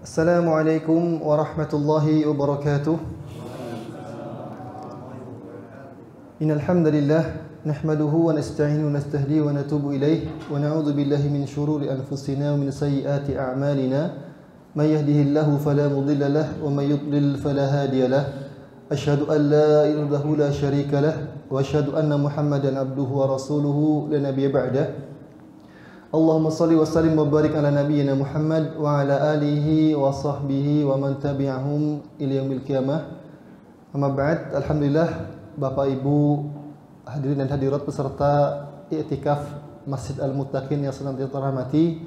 Assalamualaikum warahmatullahi wabarakatuh. Innal hamdalillah nahmaduhu wa nasta'inuhu wa nastahdihi wa natubu ilayh wa na'udzu billahi min shururi anfusina wa min sayyiati a'malina. May yahdihillahu fala mudilla lahu wa may yudlil fala hadiya lahu. Asyhadu an la ilaha illallah la syarika lahu wa asyhadu anna Muhammadan abduhu wa rasuluhu la nabiyya ba'dah. Allahumma salli wa sallim wa barik ala nabiyyina Muhammad wa ala alihi wa sahbihi wa man tabi'ahum ila yaumil qiyamah. Amma ba'd. Alhamdulillah Bapak Ibu hadirin dan hadirat peserta i'tikaf Masjid Al-Muttaqin yang senantiasa terhormati.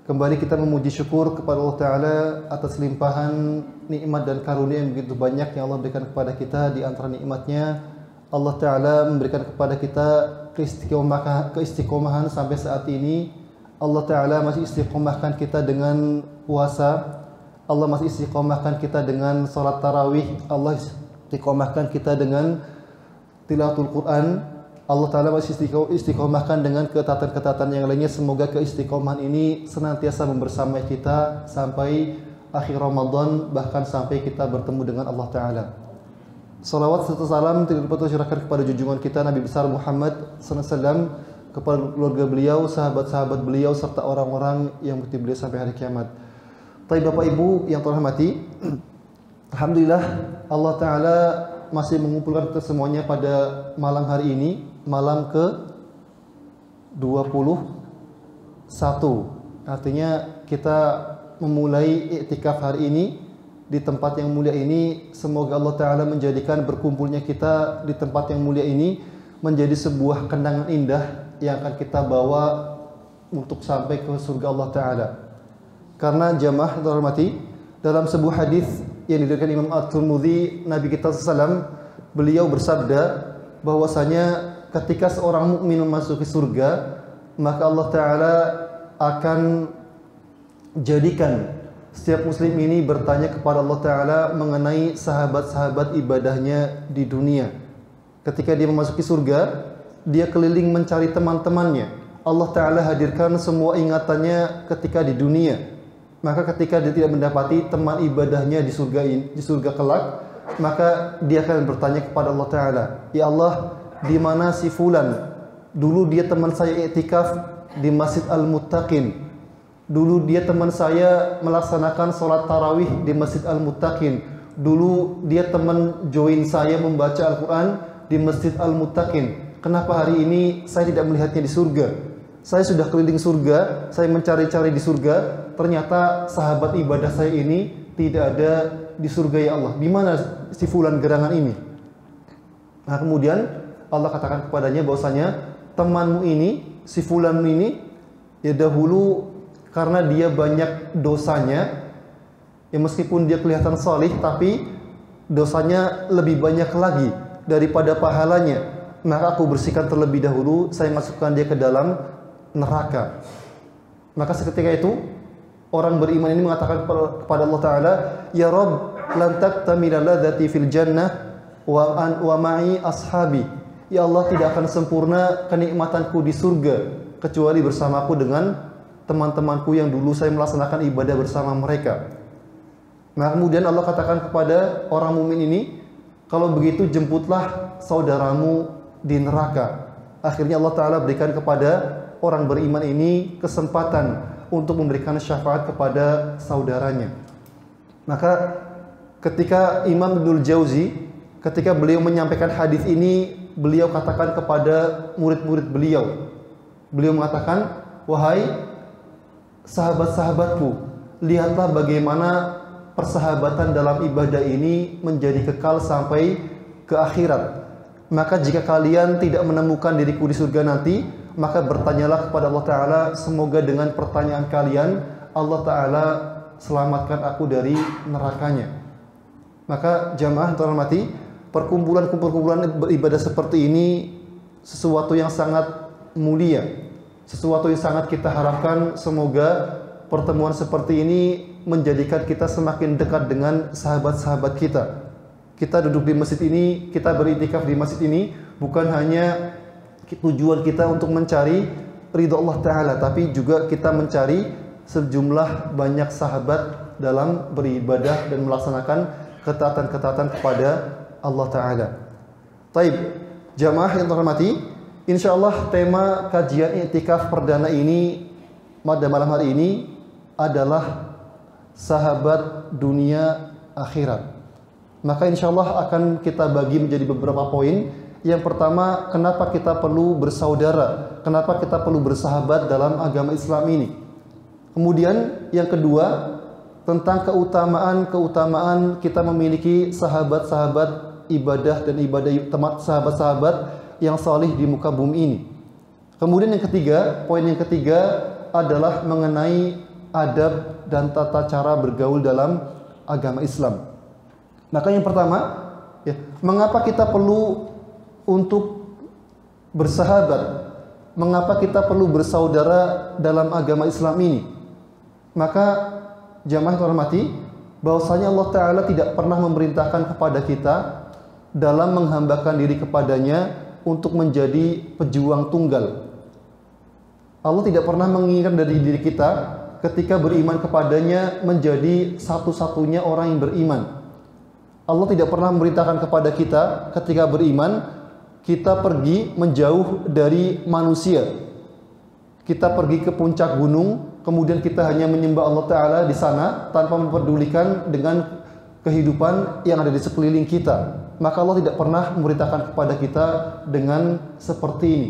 Kembali kita memuji syukur kepada Allah Ta'ala atas limpahan nikmat dan karunia yang begitu banyak yang Allah berikan kepada kita. Di antara nikmatnya Allah Ta'ala memberikan kepada kita keistiqomahan sampai saat ini. Allah Ta'ala masih istiqomahkan kita dengan puasa. Allah masih istiqomahkan kita dengan salat tarawih. Allah istiqomahkan kita dengan tilawatul Quran. Allah Ta'ala masih istiqomahkan dengan ketatan-ketatan yang lainnya. Semoga keistiqomahan ini senantiasa membersamai kita sampai akhir Ramadan, bahkan sampai kita bertemu dengan Allah Ta'ala. Salawat serta salam tidak lupa tercurahkan kepada junjungan kita Nabi besar Muhammad SAW, kepada keluarga beliau, sahabat-sahabat beliau, serta orang-orang yang mengikuti beliau sampai hari kiamat. Baik Bapak Ibu yang terhormati, alhamdulillah Allah Ta'ala masih mengumpulkan kita semuanya pada malam hari ini, malam ke-21. Artinya kita memulai i'tikaf hari ini di tempat yang mulia ini. Semoga Allah Ta'ala menjadikan berkumpulnya kita di tempat yang mulia ini menjadi sebuah kenangan indah yang akan kita bawa untuk sampai ke surga Allah Ta'ala. Karena jamaah terhormati, dalam sebuah hadis yang diriwayatkan Imam At-Tirmidzi, Nabi kita SAW, beliau bersabda bahwasanya ketika seorang mukmin memasuki surga, maka Allah Ta'ala akan jadikan setiap muslim ini bertanya kepada Allah Ta'ala mengenai sahabat-sahabat ibadahnya di dunia. Ketika dia memasuki surga, dia keliling mencari teman-temannya. Allah Ta'ala hadirkan semua ingatannya ketika di dunia. Maka ketika dia tidak mendapati teman ibadahnya di surga kelak, maka dia akan bertanya kepada Allah Ta'ala, ya Allah, di mana si fulan? Dulu dia teman saya i'tikaf di Masjid Al-Muttaqin. Dulu dia teman saya melaksanakan sholat tarawih di Masjid Al-Muttaqin. Dulu dia teman join saya membaca Al-Quran di Masjid Al-Muttaqin. Kenapa hari ini saya tidak melihatnya di surga? Saya sudah keliling surga, saya mencari-cari di surga, ternyata sahabat ibadah saya ini tidak ada di surga, ya Allah. Di mana si fulan gerangan ini? Nah, kemudian Allah katakan kepadanya bahwasanya temanmu ini, si fulan ini, ya dahulu karena dia banyak dosanya, ya meskipun dia kelihatan salih, tapi dosanya lebih banyak lagi daripada pahalanya, maka aku bersihkan terlebih dahulu, saya masukkan dia ke dalam neraka. Maka seketika itu orang beriman ini mengatakan kepada Allah Ta'ala, ya Rabb, lan taktamila ladzati fil jannah wa ma'i ashabi. Ya Allah, tidak akan sempurna kenikmatanku di surga kecuali bersamaku dengan teman-temanku yang dulu saya melaksanakan ibadah bersama mereka. Nah, kemudian Allah katakan kepada orang mukmin ini, kalau begitu jemputlah saudaramu di neraka. Akhirnya Allah Ta'ala berikan kepada orang beriman ini kesempatan untuk memberikan syafaat kepada saudaranya. Maka ketika Imam Ibnul Jauzi, ketika beliau menyampaikan hadis ini, beliau katakan kepada murid-murid beliau, beliau mengatakan, wahai sahabat-sahabatku, lihatlah bagaimana persahabatan dalam ibadah ini menjadi kekal sampai ke akhirat. Maka jika kalian tidak menemukan diriku di surga nanti, maka bertanyalah kepada Allah Ta'ala, semoga dengan pertanyaan kalian Allah Ta'ala selamatkan aku dari nerakanya. Maka jamaah terhormati, perkumpulan beribadah seperti ini sesuatu yang sangat mulia, sesuatu yang sangat kita harapkan. Semoga pertemuan seperti ini menjadikan kita semakin dekat dengan sahabat-sahabat kita. Kita duduk di masjid ini, kita beriktikaf di masjid ini, bukan hanya tujuan kita untuk mencari ridho Allah Ta'ala, tapi juga kita mencari sejumlah banyak sahabat dalam beribadah dan melaksanakan ketaatan-ketaatan kepada Allah Ta'ala. Taib, jamaah yang terhormati, insyaallah tema kajian i'tikaf perdana ini pada malam hari ini adalah sahabat dunia akhirat. Maka insyaallah akan kita bagi menjadi beberapa poin. Yang pertama, kenapa kita perlu bersaudara, kenapa kita perlu bersahabat dalam agama Islam ini. Kemudian yang kedua, tentang keutamaan kita memiliki sahabat-sahabat ibadah dan sahabat-sahabat yang salih di muka bumi ini. Kemudian yang ketiga, poin yang ketiga adalah mengenai adab dan tata cara bergaul dalam agama Islam. Maka yang pertama, mengapa kita perlu untuk bersahabat? Mengapa kita perlu bersaudara dalam agama Islam ini? Maka jamaah terhormati, bahwasanya Allah Ta'ala tidak pernah memerintahkan kepada kita dalam menghambakan diri kepadanya untuk menjadi pejuang tunggal. Allah tidak pernah menginginkan dari diri kita ketika beriman kepadanya menjadi satu-satunya orang yang beriman. Allah tidak pernah memerintahkan kepada kita ketika beriman kita pergi menjauh dari manusia. Kita pergi ke puncak gunung, kemudian kita hanya menyembah Allah Ta'ala di sana tanpa memperdulikan dengan kehidupan yang ada di sekeliling kita. Maka Allah tidak pernah memerintahkan kepada kita dengan seperti ini.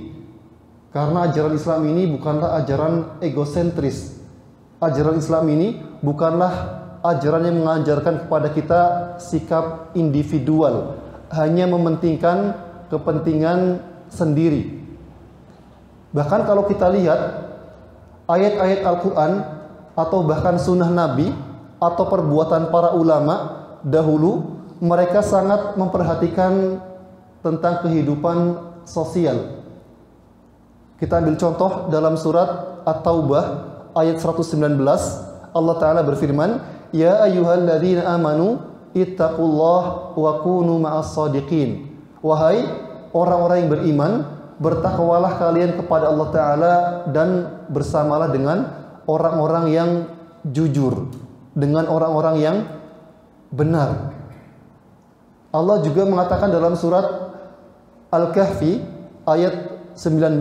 Karena ajaran Islam ini bukanlah ajaran egosentris. Ajaran Islam ini bukanlah ajaran yang mengajarkan kepada kita sikap individual, hanya mementingkan kepentingan sendiri. Bahkan kalau kita lihat ayat-ayat Al-Quran atau bahkan sunnah Nabi atau perbuatan para ulama dahulu, mereka sangat memperhatikan tentang kehidupan sosial. Kita ambil contoh dalam surat At-Taubah ayat 119, Allah Ta'ala berfirman, Ya ayyuhalladzina amanu ittaqullah wa kunu ma'as sadiqin. Wahai orang-orang yang beriman, bertakwalah kalian kepada Allah Ta'ala dan bersamalah dengan orang-orang yang jujur, dengan orang-orang yang benar. Allah juga mengatakan dalam surat Al-Kahfi ayat 19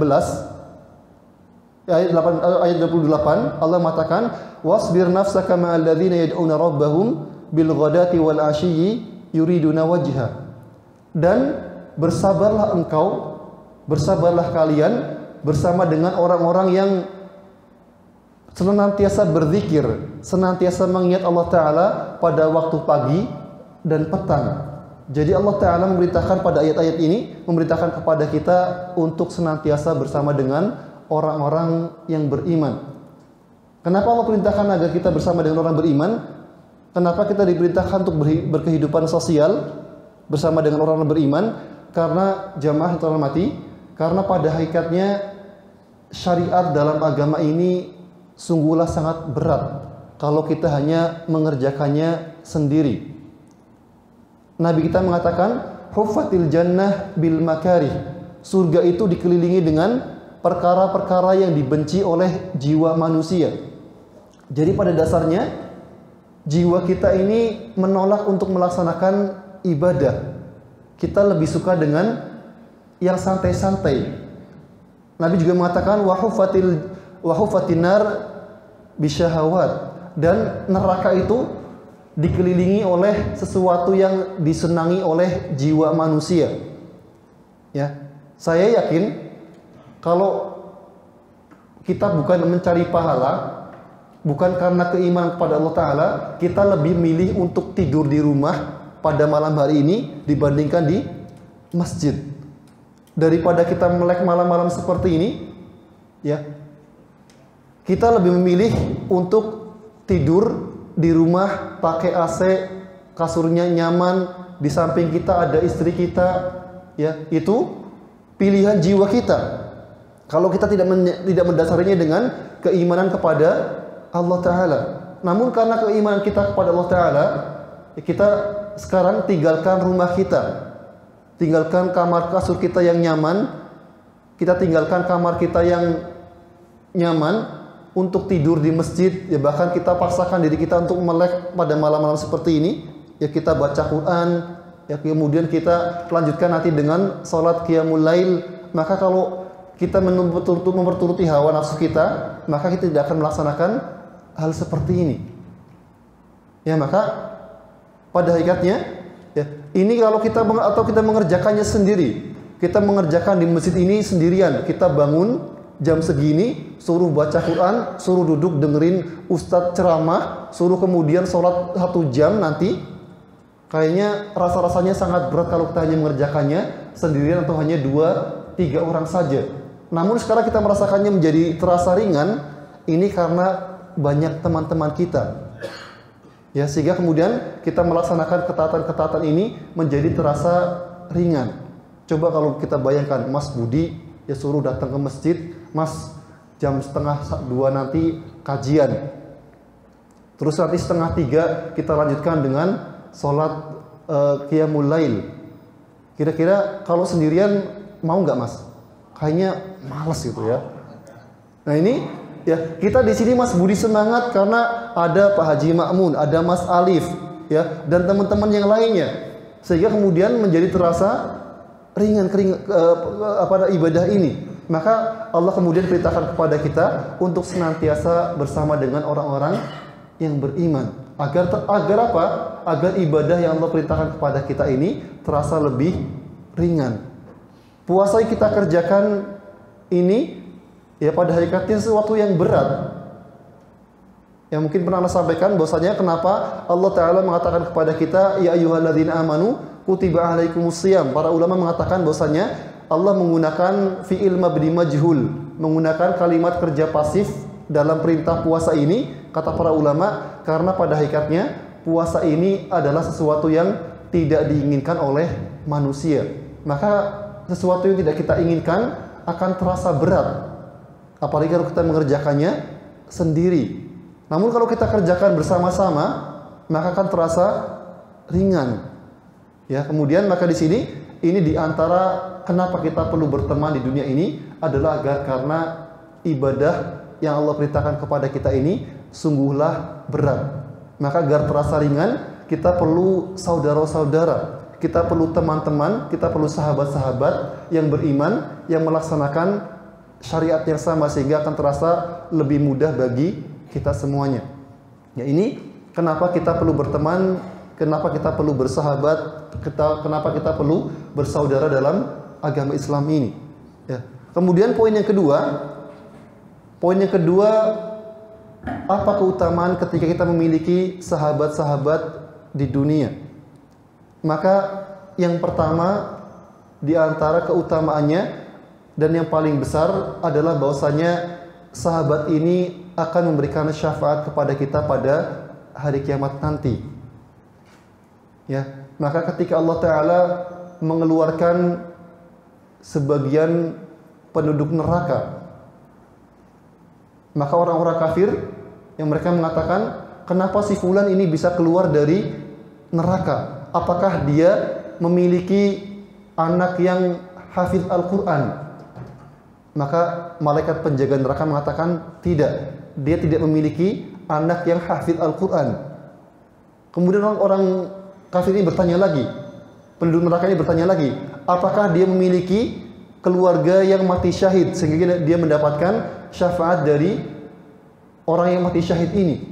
ayat 28, Allah mengatakan wasbir nafsaka ma'al ladzina yad'una rabbahum bil ghadati wal 'ashyi yuriduna wajha. Dan bersabarlah engkau, bersabarlah kalian bersama dengan orang-orang yang senantiasa berzikir, senantiasa mengingat Allah Ta'ala pada waktu pagi dan petang. Jadi Allah Ta'ala memberitakan pada ayat-ayat ini, memberitakan kepada kita untuk senantiasa bersama dengan orang-orang yang beriman. Kenapa Allah perintahkan agar kita bersama dengan orang beriman? Kenapa kita diperintahkan untuk berkehidupan sosial bersama dengan orang beriman? Karena jamaah yang terhormati, karena pada hakikatnya syariat dalam agama ini sungguhlah sangat berat kalau kita hanya mengerjakannya sendiri. Nabi kita mengatakan huffatil jannah bil makarih. Surga itu dikelilingi dengan perkara-perkara yang dibenci oleh jiwa manusia. Jadi pada dasarnya jiwa kita ini menolak untuk melaksanakan ibadah. Kita lebih suka dengan yang santai-santai. Nabi juga mengatakan wa huffatin nar bisyahawat, dan neraka itu dikelilingi oleh sesuatu yang disenangi oleh jiwa manusia. Ya, saya yakin kalau kita bukan mencari pahala, bukan karena keimanan kepada Allah Ta'ala, kita lebih milih untuk tidur di rumah pada malam hari ini dibandingkan di masjid. Daripada kita melek malam-malam seperti ini, ya, kita lebih memilih untuk tidur di rumah pakai AC, kasurnya nyaman, di samping kita ada istri kita, ya, itu pilihan jiwa kita. Kalau kita tidak mendasarinya dengan keimanan kepada Allah Ta'ala. Namun karena keimanan kita kepada Allah Ta'ala, kita sekarang tinggalkan rumah kita, tinggalkan kamar kasur kita yang nyaman, kita tinggalkan kamar kita yang nyaman, untuk tidur di masjid, ya bahkan kita paksakan diri kita untuk melek pada malam-malam seperti ini, ya kita baca Quran, ya kemudian kita lanjutkan nanti dengan salat qiyamul lail. Maka kalau kita memperturuti hawa nafsu kita, maka kita tidak akan melaksanakan hal seperti ini. Ya, maka pada hakikatnya, ya, ini kalau kita mengerjakannya sendiri, kita mengerjakan di masjid ini sendirian, kita bangun jam segini, suruh baca Quran, suruh duduk dengerin ustadz ceramah, suruh kemudian sholat 1 jam nanti, kayaknya rasa-rasanya sangat berat kalau kita hanya mengerjakannya sendirian atau hanya 2-3 orang saja. Namun sekarang kita merasakannya menjadi terasa ringan, ini karena banyak teman-teman kita. Ya, sehingga kemudian kita melaksanakan ketaatan-ketaatan ini menjadi terasa ringan. Coba kalau kita bayangkan Mas Budi, ya suruh datang ke masjid, Mas jam 1:30 nanti kajian. Terus nanti 2:30 kita lanjutkan dengan sholat qiyamul lail. Kira-kira kalau sendirian mau nggak Mas? Kayaknya males gitu ya. Nah ini ya, kita di sini Mas Budi semangat karena ada Pak Haji Ma'mun, ada Mas Alif, ya, dan teman-teman yang lainnya, sehingga kemudian menjadi terasa ringan ibadah ini. Maka Allah kemudian perintahkan kepada kita untuk senantiasa bersama dengan orang-orang yang beriman. Agar apa? Agar ibadah yang Allah perintahkan kepada kita ini terasa lebih ringan. Puasa yang kita kerjakan ini, ya pada hakikatnya sesuatu yang berat. Yang mungkin pernah Anda sampaikan bahwasanya kenapa Allah Ta'ala mengatakan kepada kita, ya ayyuhalladzina amanu kutiba alaikumusiyam. Para ulama mengatakan bahwasanya Allah menggunakan fi'il mabni majhul, menggunakan kalimat kerja pasif dalam perintah puasa ini, kata para ulama, karena pada hakikatnya puasa ini adalah sesuatu yang tidak diinginkan oleh manusia. Maka sesuatu yang tidak kita inginkan akan terasa berat, apalagi kalau kita mengerjakannya sendiri. Namun kalau kita kerjakan bersama-sama, maka akan terasa ringan. Ya, kemudian maka di sini ini diantara kenapa kita perlu berteman di dunia ini adalah agar karena ibadah yang Allah perintahkan kepada kita ini sungguhlah berat. Maka agar terasa ringan, kita perlu saudara-saudara, kita perlu teman-teman, kita perlu sahabat-sahabat yang beriman, yang melaksanakan syariat yang sama, sehingga akan terasa lebih mudah bagi kita semuanya. Ya, ini kenapa kita perlu berteman, kenapa kita perlu bersahabat, kenapa kita perlu bersaudara dalam agama Islam ini. Ya. Kemudian poin yang kedua, apa keutamaan ketika kita memiliki sahabat-sahabat di dunia? Maka yang pertama di antara keutamaannya dan yang paling besar adalah bahwasanya sahabat ini akan memberikan syafaat kepada kita pada hari kiamat nanti. Ya, maka ketika Allah Ta'ala mengeluarkan sebagian penduduk neraka, maka orang-orang kafir yang mereka mengatakan, kenapa si fulan ini bisa keluar dari neraka? Apakah dia memiliki anak yang hafiz Al-Quran? Maka malaikat penjaga neraka mengatakan, tidak, dia tidak memiliki anak yang hafiz Al-Quran. Kemudian orang kafir ini bertanya lagi, penduduk neraka ini bertanya lagi, apakah dia memiliki keluarga yang mati syahid sehingga dia mendapatkan syafaat dari orang yang mati syahid ini?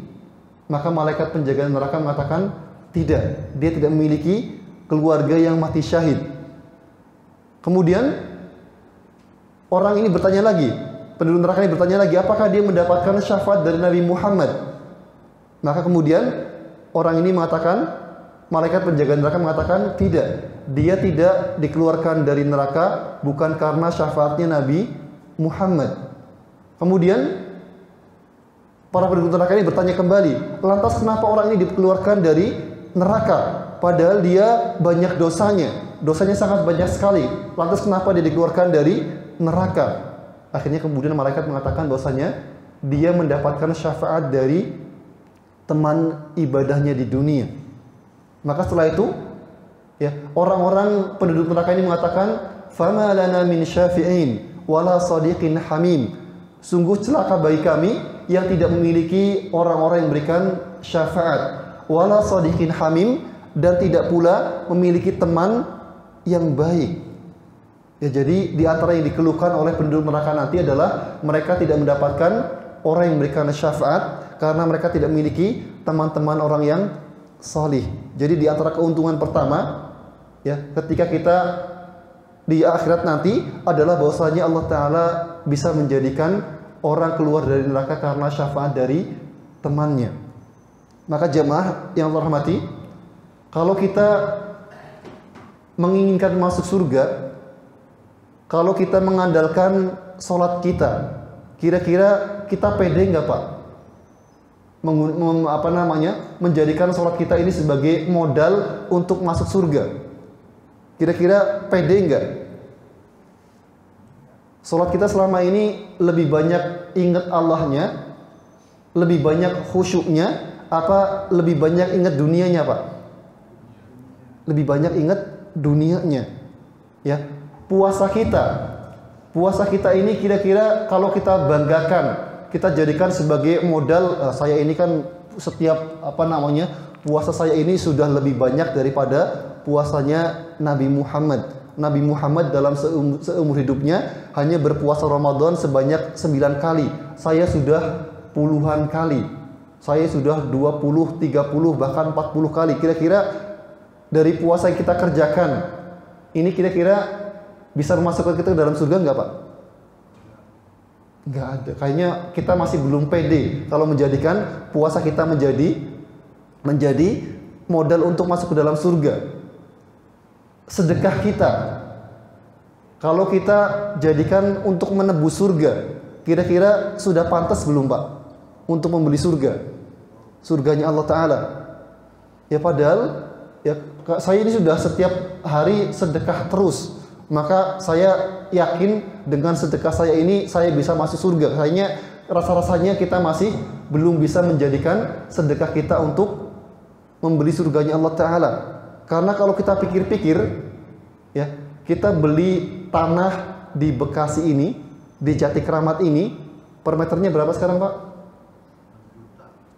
Maka malaikat penjaga neraka mengatakan, tidak, dia tidak memiliki keluarga yang mati syahid. Kemudian orang ini bertanya lagi, penduduk neraka ini bertanya lagi, apakah dia mendapatkan syafaat dari Nabi Muhammad? Maka kemudian orang ini mengatakan, malaikat penjaga neraka mengatakan, tidak, dia tidak dikeluarkan dari neraka bukan karena syafaatnya Nabi Muhammad. Kemudian para penduduk neraka ini bertanya kembali, lantas kenapa orang ini dikeluarkan dari neraka? Padahal dia banyak dosanya sangat banyak sekali. Lantas kenapa dia dikeluarkan dari neraka? Akhirnya kemudian malaikat mengatakan bahwasanya dia mendapatkan syafaat dari teman ibadahnya di dunia. Maka setelah itu, ya, orang-orang penduduk neraka ini mengatakan, "Fama lana min syafi'in wala sadiqin hamim." Sungguh celaka bagi kami, yang tidak memiliki orang-orang yang memberikan syafaat. Wala sadiqin hamim, dan tidak pula memiliki teman yang baik. Ya, jadi di antara yang dikeluhkan oleh penduduk neraka nanti adalah mereka tidak mendapatkan orang yang memberikan syafaat karena mereka tidak memiliki teman-teman orang yang salih. Jadi di antara keuntungan pertama ya ketika kita di akhirat nanti adalah bahwasanya Allah Ta'ala bisa menjadikan orang keluar dari neraka karena syafaat dari temannya. Maka jemaah yang terhormati, kalau kita menginginkan masuk surga, kalau kita mengandalkan sholat kita, kira-kira kita pede nggak Pak? Menjadikan sholat kita ini sebagai modal untuk masuk surga. Kira-kira pede nggak? Sholat kita selama ini lebih banyak ingat Allahnya, lebih banyak khusyuknya, apa lebih banyak ingat dunianya Pak? Lebih banyak ingat dunianya. Ya, puasa kita ini kira-kira kalau kita banggakan, kita jadikan sebagai modal, saya ini kan setiap puasa saya ini sudah lebih banyak daripada puasanya Nabi Muhammad. Nabi Muhammad dalam seumur hidupnya hanya berpuasa Ramadan sebanyak 9 kali. Saya sudah puluhan kali. Saya sudah 20, 30, bahkan 40 kali. Kira-kira dari puasa yang kita kerjakan, ini kira-kira bisa memasukkan kita ke dalam surga nggak Pak? Nggak ada. Kayaknya kita masih belum pede kalau menjadikan puasa kita menjadi modal untuk masuk ke dalam surga. Sedekah kita, kalau kita jadikan untuk menebus surga, kira-kira sudah pantas belum Pak untuk membeli surganya Allah Ta'ala? Ya padahal ya saya ini sudah setiap hari sedekah terus, maka saya yakin dengan sedekah saya ini saya bisa masuk surga. Kayaknya rasa-rasanya kita masih belum bisa menjadikan sedekah kita untuk membeli surganya Allah Ta'ala. Karena kalau kita pikir-pikir ya, kita beli tanah di Bekasi ini, di Jati Kramat ini, per meternya berapa sekarang Pak?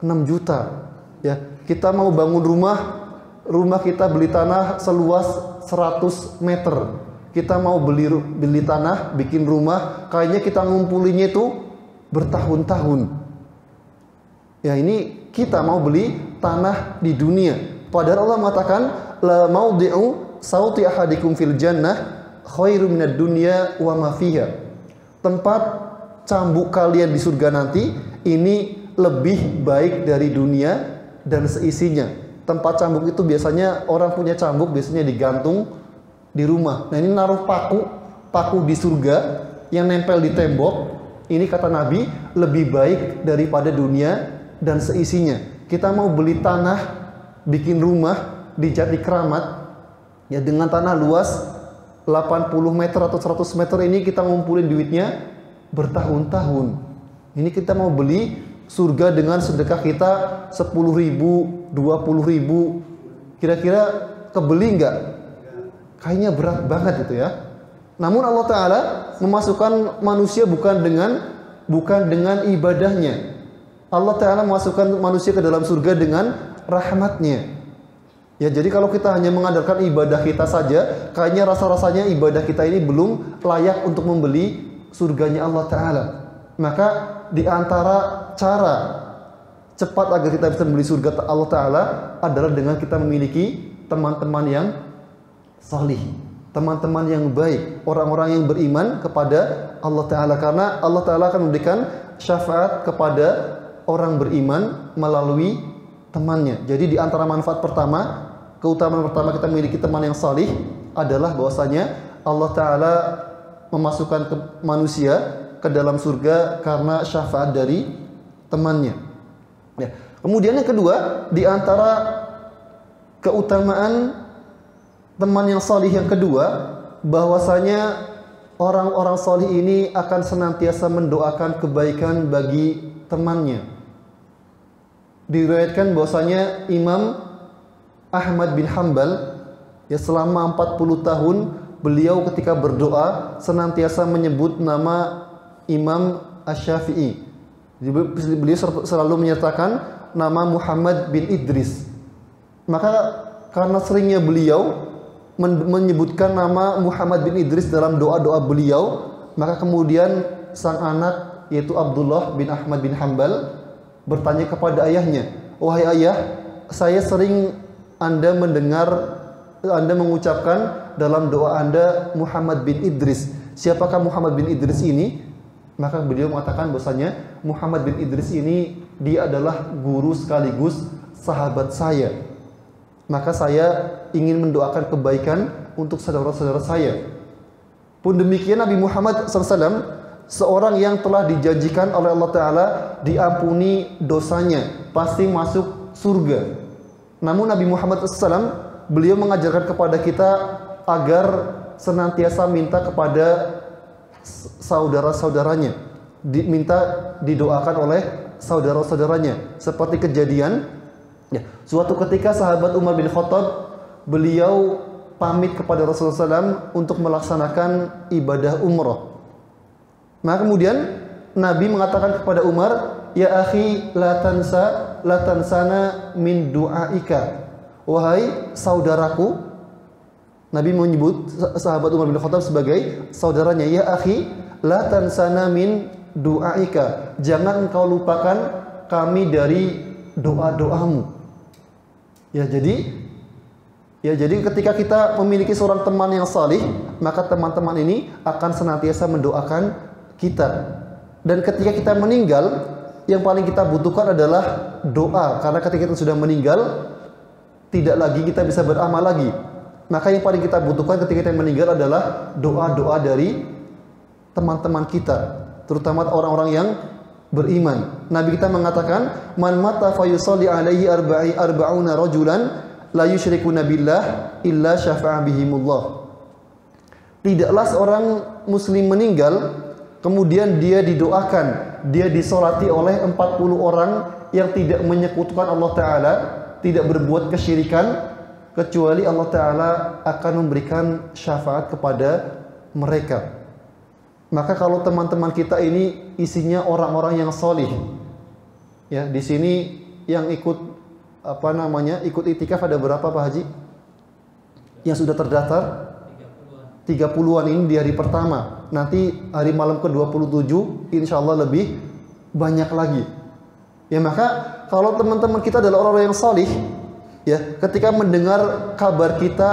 6 juta. Ya, kita mau bangun rumah kita beli tanah seluas 100 meter. Kita mau beli tanah, bikin rumah, kayaknya kita ngumpulinnya itu bertahun-tahun. Ya, ini kita mau beli tanah di dunia. Padahal Allah mengatakan la maudi'u sauti ahadikum fil jannah khairu minad dunya wa ma fiha. Tempat cambuk kalian di surga nanti ini lebih baik dari dunia dan seisinya. Tempat cambuk itu biasanya orang punya cambuk biasanya digantung di rumah. Nah, ini naruh paku di surga yang nempel di tembok. Ini kata Nabi lebih baik daripada dunia dan seisinya. Kita mau beli tanah, bikin rumah di Jati Kramat ya, dengan tanah luas 80 meter atau 100 meter ini kita ngumpulin duitnya bertahun-tahun. Ini kita mau beli surga dengan sedekah kita 10.000, 20.000. Kira-kira kebeli nggak? Kayaknya berat banget itu ya. Namun Allah Ta'ala memasukkan manusia bukan dengan ibadahnya. Allah Ta'ala memasukkan manusia ke dalam surga dengan rahmatnya. Ya, jadi kalau kita hanya mengandalkan ibadah kita saja, kayaknya rasa-rasanya ibadah kita ini belum layak untuk membeli surganya Allah Ta'ala. Maka di antara cara cepat agar kita bisa membeli surga Allah Ta'ala adalah dengan kita memiliki teman-teman yang salih, teman-teman yang baik, orang-orang yang beriman kepada Allah Ta'ala. Karena Allah Ta'ala akan memberikan syafaat kepada orang beriman melalui temannya. Jadi di antara manfaat pertama, keutamaan pertama kita memiliki teman yang salih adalah bahwasanya Allah Ta'ala memasukkan manusia ke dalam surga karena syafaat dari temannya. Ya. Kemudian yang kedua, di antara keutamaan teman yang salih yang kedua, bahwasanya orang-orang salih ini akan senantiasa mendoakan kebaikan bagi temannya. Diriwayatkan bahwasanya Imam Ahmad bin Hanbal ya selama 40 tahun beliau ketika berdoa senantiasa menyebut nama Imam Asy-Syafi'i. Beliau selalu menyertakan nama Muhammad bin Idris. Maka karena seringnya beliau menyebutkan nama Muhammad bin Idris dalam doa-doa beliau, maka kemudian sang anak yaitu Abdullah bin Ahmad bin Hanbal bertanya kepada ayahnya, "Wahai ayah, saya sering Anda mendengar Anda mengucapkan dalam doa Anda Muhammad bin Idris. Siapakah Muhammad bin Idris ini?" Maka beliau mengatakan bahwasanya Muhammad bin Idris ini dia adalah guru sekaligus sahabat saya. Maka saya ingin mendoakan kebaikan untuk saudara-saudara saya. Pun demikian Nabi Muhammad SAW, seorang yang telah dijanjikan oleh Allah Ta'ala diampuni dosanya, pasti masuk surga. Namun Nabi Muhammad SAW, beliau mengajarkan kepada kita agar senantiasa minta kepada saudara-saudaranya, minta didoakan oleh saudara-saudaranya. Seperti kejadian, suatu ketika sahabat Umar bin Khattab, beliau pamit kepada Rasulullah SAW untuk melaksanakan ibadah umrah. Maka kemudian Nabi mengatakan kepada Umar, "Ya akhi, la tansana min du'aika." Wahai saudaraku, Nabi menyebut sahabat Umar bin Khattab sebagai saudaranya. "Ya akhi, la tansana min du'aika." Jangan engkau lupakan kami dari doa-doamu. Jadi ketika kita memiliki seorang teman yang salih, maka teman-teman ini akan senantiasa mendoakan kita. Dan ketika kita meninggal, yang paling kita butuhkan adalah doa. Karena ketika kita sudah meninggal, tidak lagi kita bisa beramal lagi. Maka yang paling kita butuhkan ketika kita meninggal adalah doa-doa dari teman-teman kita, terutama orang-orang yang beriman. Nabi kita mengatakan, "Man mata fayusalli alaihi arba'una rajulan la yusyrikuna billah illa syafa'a bihimullah." Tidaklah seorang muslim meninggal kemudian dia didoakan, dia disolati oleh 40 orang yang tidak menyekutukan Allah Ta'ala, tidak berbuat kesyirikan, kecuali Allah Ta'ala akan memberikan syafaat kepada mereka. Maka kalau teman-teman kita ini isinya orang-orang yang solih, ya, di sini yang ikut ikut iktikaf ada berapa Pak Haji? Yang sudah terdaftar? 30-an ini di hari pertama. Nanti hari malam ke-27 insya Allah lebih banyak lagi. Ya, maka kalau teman-teman kita adalah orang-orang yang solih, ya, ketika mendengar kabar kita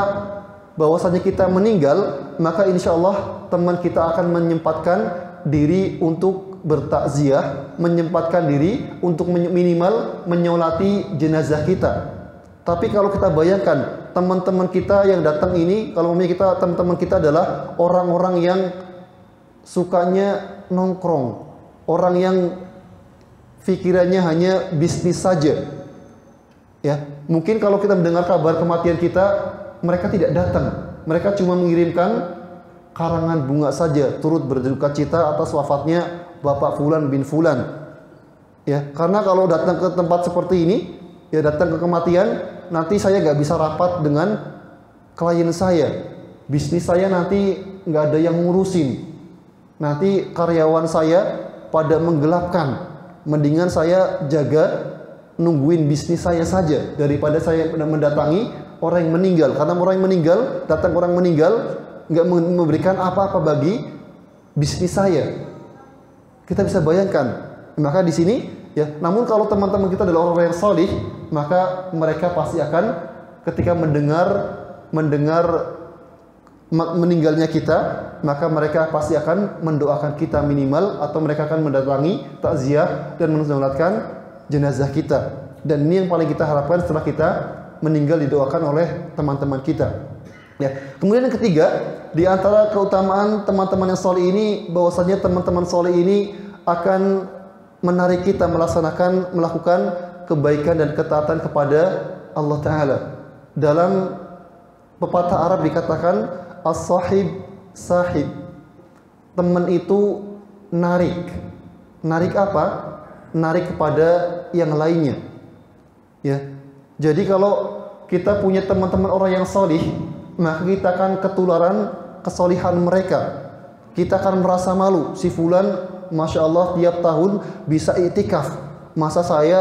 bahwasanya kita meninggal, maka insya Allah teman kita akan menyempatkan diri untuk bertakziah, menyempatkan diri untuk minimal menyolati jenazah kita. Tapi kalau kita bayangkan teman-teman kita yang datang ini, kalau teman-teman kita adalah orang-orang yang sukanya nongkrong, orang yang pikirannya hanya bisnis saja. Ya, mungkin kalau kita mendengar kabar kematian kita, mereka tidak datang. Mereka cuma mengirimkan karangan bunga saja, turut berduka cita atas wafatnya Bapak Fulan bin Fulan. Ya, karena kalau datang ke tempat seperti ini, ya datang ke kematian, nanti saya nggak bisa rapat dengan klien saya. Bisnis saya nanti nggak ada yang ngurusin. Nanti karyawan saya pada menggelapkan. Mendingan saya jaga nungguin bisnis saya saja daripada saya mendatangi orang yang meninggal. Karena orang yang meninggal, datang orang meninggal nggak memberikan apa-apa bagi bisnis saya. Kita bisa bayangkan. Maka di sini, ya. Namun kalau teman-teman kita adalah orang yang salih, maka mereka pasti akan ketika mendengar meninggalnya kita, maka mereka pasti akan mendoakan kita minimal, atau mereka akan mendatangi takziah dan mensolatkan jenazah kita. Dan ini yang paling kita harapkan setelah kita meninggal didoakan oleh teman-teman kita. Ya. Kemudian yang ketiga, di antara keutamaan teman-teman yang soleh ini, bahwasanya teman-teman soleh ini akan menarik kita melakukan kebaikan dan ketaatan kepada Allah Ta'ala. Dalam pepatah Arab dikatakan as-sahib sahib. Teman itu narik. Narik apa? Narik kepada yang lainnya. Ya. Jadi kalau kita punya teman-teman orang yang solih, maka kita akan ketularan kesolihan mereka. Kita akan merasa malu. Si fulan Masya Allah tiap tahun bisa iktikaf. Masa saya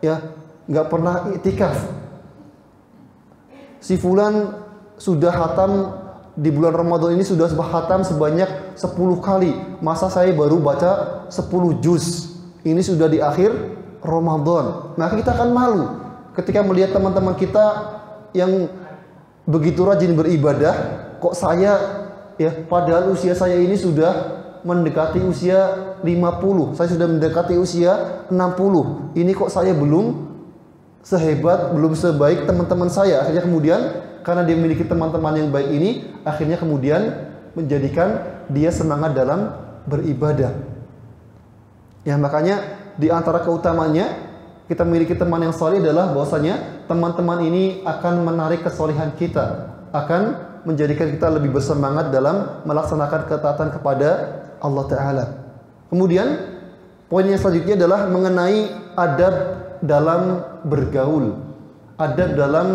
ya nggak pernah iktikaf? Si fulan sudah khatam di bulan Ramadan ini, sudah khatam sebanyak 10 kali. Masa saya baru baca 10 juz? Ini sudah di akhir Ramadan. Maka kita akan malu ketika melihat teman-teman kita yang begitu rajin beribadah, kok saya ya padahal usia saya ini sudah mendekati usia 50, saya sudah mendekati usia 60. Ini kok saya belum sehebat, belum sebaik teman-teman saya. Akhirnya kemudian karena dia memiliki teman-teman yang baik ini, akhirnya kemudian menjadikan dia semangat dalam beribadah. Ya, makanya di antara keutamanya kita memiliki teman yang saleh adalah bahwasanya teman-teman ini akan menarik kesolehan kita, akan menjadikan kita lebih bersemangat dalam melaksanakan ketaatan kepada Allah Ta'ala. Kemudian poin yang selanjutnya adalah mengenai adab dalam bergaul, adab dalam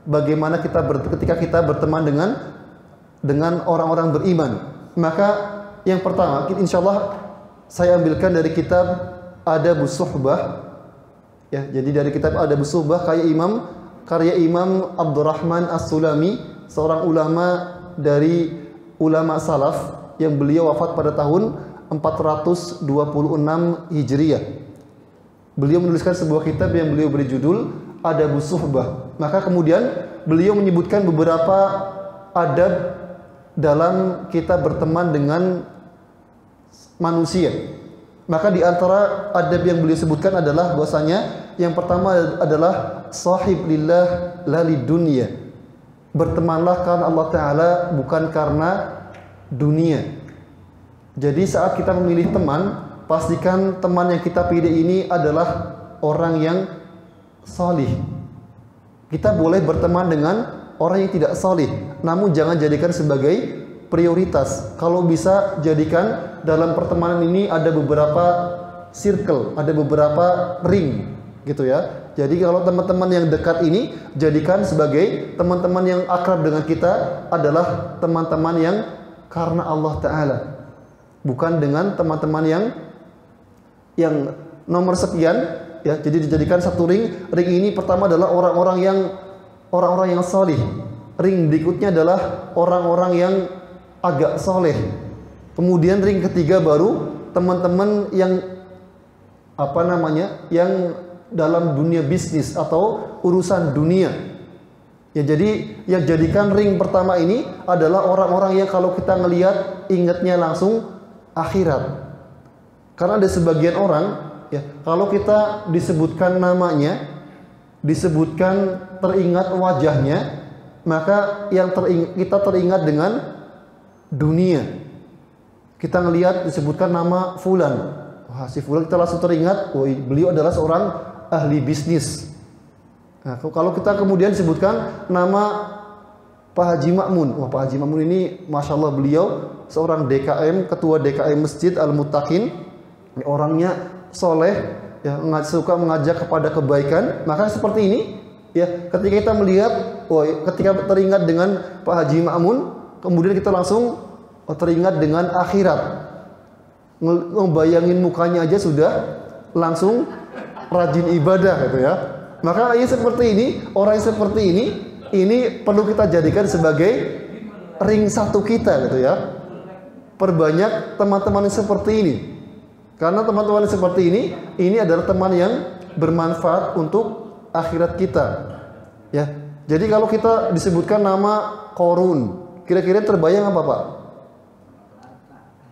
bagaimana kita ketika kita berteman dengan orang-orang beriman. Maka yang pertama, insyaallah saya ambilkan dari kitab Adabus Suhbah. Ya, jadi dari kitab Adabus Suhbah karya Imam Abdurrahman As-Sulami, seorang ulama dari ulama salaf yang beliau wafat pada tahun 426 Hijriah. Beliau menuliskan sebuah kitab yang beliau beri judul Adabus Suhbah. Maka kemudian beliau menyebutkan beberapa adab dalam kita berteman dengan manusia. Maka di antara adab yang beliau sebutkan adalah bahwasanya yang pertama adalah sahib lillah la lidunya. Bertemanlah karena Allah Ta'ala, bukan karena dunia. Jadi saat kita memilih teman, pastikan teman yang kita pilih ini adalah orang yang salih. Kita boleh berteman dengan orang yang tidak salih, namun jangan jadikan sebagai prioritas. Kalau bisa jadikan dalam pertemanan ini ada beberapa circle, ada beberapa ring gitu ya. Jadi kalau teman-teman yang dekat ini jadikan sebagai teman-teman yang akrab dengan kita adalah teman-teman yang karena Allah Ta'ala, bukan dengan teman-teman yang nomor sekian ya. Jadi dijadikan satu ring. Ring ini pertama adalah orang-orang yang salih. Ring berikutnya adalah orang-orang yang agak soleh. Kemudian ring ketiga baru teman-teman yang yang dalam dunia bisnis atau urusan dunia. Ya, jadi yang jadikan ring pertama ini adalah orang-orang yang kalau kita ngelihat ingatnya langsung akhirat. Karena ada sebagian orang ya, kalau kita disebutkan namanya, disebutkan teringat wajahnya, maka yang kita teringat dengan dunia. Kita ngelihat disebutkan nama fulan, wah si fulan kita langsung teringat, oh beliau adalah seorang ahli bisnis. Nah, kalau kita kemudian disebutkan nama Pak Haji Ma'mun, wah Pak Haji Ma'mun ini Masya Allah beliau seorang DKM, ketua DKM Masjid Al-Muttaqin, orangnya soleh, ya, suka mengajak kepada kebaikan. Maka seperti ini ya, ketika kita melihat, ketika teringat dengan Pak Haji Ma'mun, kemudian kita langsung teringat dengan akhirat. Ngebayangin mukanya aja sudah langsung rajin ibadah gitu ya. Maka seperti ini, orang yang seperti ini perlu kita jadikan sebagai ring satu kita gitu ya. Perbanyak teman-teman yang seperti ini. Karena teman-teman yang seperti ini adalah teman yang bermanfaat untuk akhirat kita. Ya. Jadi kalau kita disebutkan nama Korun, kira-kira terbayang apa Pak?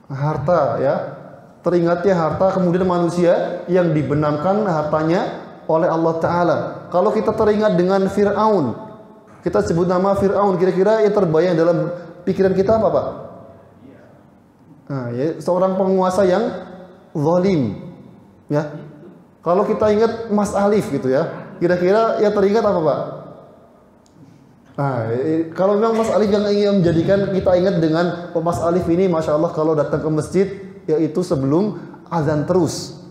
Harta ya. Teringatnya harta, kemudian manusia yang dibenamkan hartanya oleh Allah Ta'ala. Kalau kita teringat dengan Fir'aun, kita sebut nama Fir'aun, kira-kira yang terbayang dalam pikiran kita apa Pak? Nah, ya, seorang penguasa yang zalim ya. Kalau kita ingat Mas Alif gitu ya, kira-kira yang teringat apa Pak? Nah, kalau memang Mas Alif yang ingin menjadikan kita ingat dengan Mas Alif ini, Masya Allah kalau datang ke masjid yaitu sebelum azan terus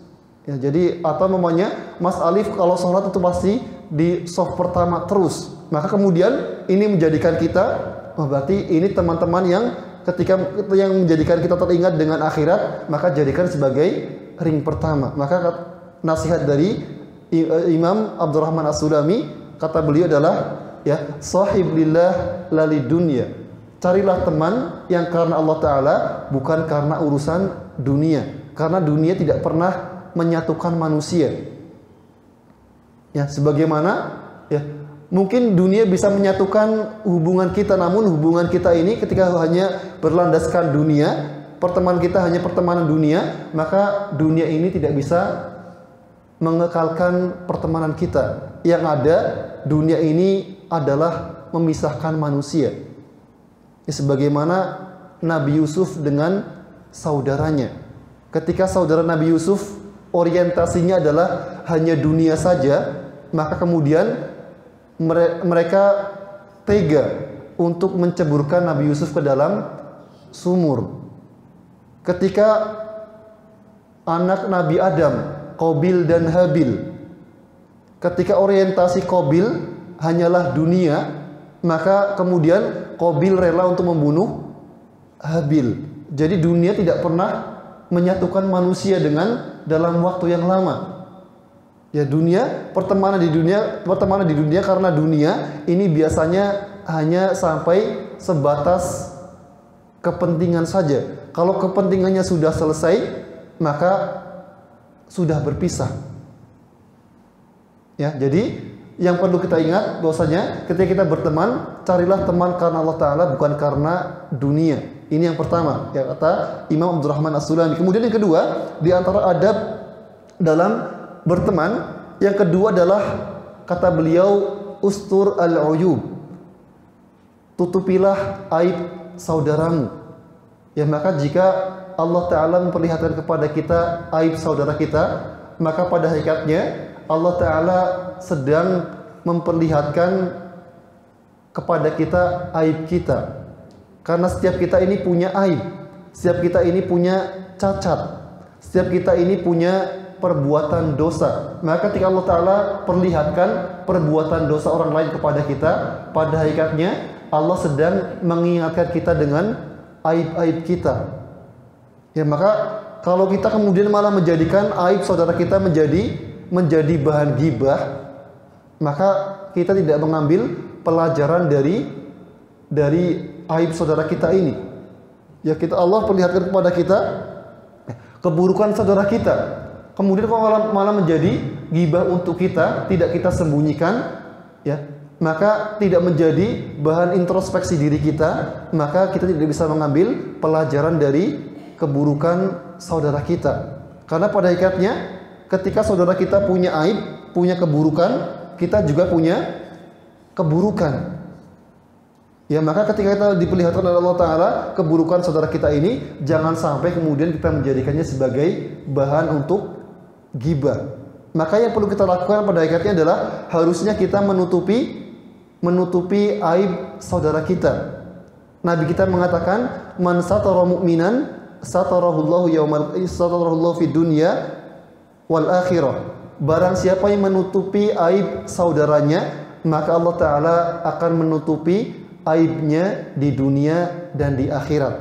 ya. Jadi atau namanya Mas Alif kalau sholat itu pasti di shaf pertama terus. Maka kemudian ini menjadikan kita, berarti ini teman-teman yang ketika yang menjadikan kita teringat dengan akhirat, maka jadikan sebagai ring pertama. Maka nasihat dari Imam Abdurrahman As-Sulami, kata beliau adalah ya, sahib lillah lali dunya. Carilah teman yang karena Allah Ta'ala, bukan karena urusan dunia. Karena dunia tidak pernah menyatukan manusia. Ya, sebagaimana ya, mungkin dunia bisa menyatukan hubungan kita, namun hubungan kita ini ketika hanya berlandaskan dunia, pertemanan kita hanya pertemanan dunia, maka dunia ini tidak bisa mengekalkan pertemanan kita. Yang ada, dunia ini adalah memisahkan manusia. Ya, sebagaimana Nabi Yusuf dengan saudaranya. Ketika saudara Nabi Yusuf orientasinya adalah hanya dunia saja, maka kemudian mereka tega untuk menceburkan Nabi Yusuf ke dalam sumur. Ketika anak Nabi Adam, Qabil dan Habil, ketika orientasi Qabil hanyalah dunia, maka kemudian Qabil rela untuk membunuh Habil. Jadi dunia tidak pernah menyatukan manusia dengan dalam waktu yang lama. Ya, pertemanan di dunia karena dunia ini biasanya hanya sampai sebatas kepentingan saja. Kalau kepentingannya sudah selesai, maka sudah berpisah. Ya, jadi yang perlu kita ingat bahwasanya ketika kita berteman, carilah teman karena Allah Ta'ala, bukan karena dunia. Ini yang pertama, ya, kata Imam Abdurrahman As-Sulami. Kemudian yang kedua, di antara adab dalam berteman, yang kedua adalah kata beliau, ustur al-uyub. Tutupilah aib saudaramu. Ya, maka jika Allah Ta'ala memperlihatkan kepada kita aib saudara kita, maka pada hakikatnya Allah Ta'ala sedang memperlihatkan kepada kita aib kita. Karena setiap kita ini punya aib, setiap kita ini punya cacat, setiap kita ini punya perbuatan dosa. Maka ketika Allah Ta'ala perlihatkan perbuatan dosa orang lain kepada kita, pada hakikatnya Allah sedang mengingatkan kita dengan aib-aib kita. Ya, maka kalau kita kemudian malah menjadikan aib saudara kita menjadi bahan gibah, maka kita tidak mengambil pelajaran dari aib saudara kita ini. Ya, Allah perlihatkan kepada kita keburukan saudara kita, kemudian malah menjadi gibah untuk kita, tidak kita sembunyikan, ya, maka tidak menjadi bahan introspeksi diri kita, maka kita tidak bisa mengambil pelajaran dari keburukan saudara kita. Karena pada hakikatnya ketika saudara kita punya aib, punya keburukan, kita juga punya keburukan. Ya, maka ketika kita diperlihatkan oleh Allah Ta'ala keburukan saudara kita ini, jangan sampai kemudian kita menjadikannya sebagai bahan untuk gibah. Maka yang perlu kita lakukan pada hakikatnya adalah harusnya kita menutupi aib saudara kita. Nabi kita mengatakan, man satara mu'minan satarahullahu fid dunya wal akhirah. Barang siapa yang menutupi aib saudaranya, maka Allah Ta'ala akan menutupi aibnya di dunia dan di akhirat.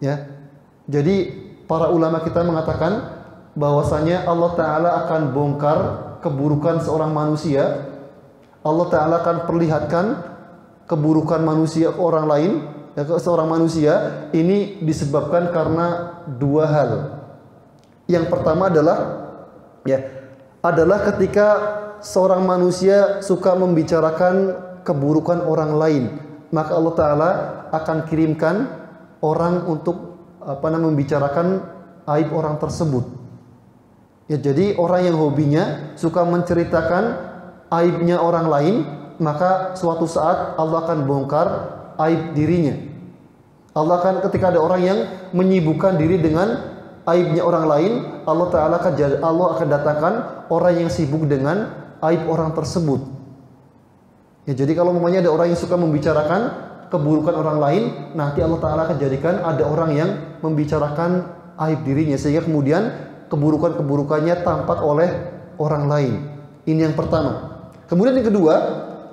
Ya. Jadi para ulama kita mengatakan bahwasanya Allah Ta'ala akan bongkar keburukan seorang manusia. Allah Ta'ala akan perlihatkan keburukan manusia orang lain, ya, seorang manusia ini disebabkan karena dua hal. Yang pertama adalah ketika seorang manusia suka membicarakan keburukan orang lain, maka Allah Ta'ala akan kirimkan orang untuk membicarakan aib orang tersebut. Ya, jadi orang yang hobinya suka menceritakan aibnya orang lain, maka suatu saat Allah akan bongkar aib dirinya. Allah akan, ketika ada orang yang menyibukkan diri dengan aibnya orang lain, Allah akan datangkan orang yang sibuk dengan aib orang tersebut. Ya, jadi kalau memangnya ada orang yang suka membicarakan keburukan orang lain, nanti Allah Ta'ala akan jadikan ada orang yang membicarakan aib dirinya, sehingga kemudian keburukan-keburukannya tampak oleh orang lain. Ini yang pertama. Kemudian yang kedua,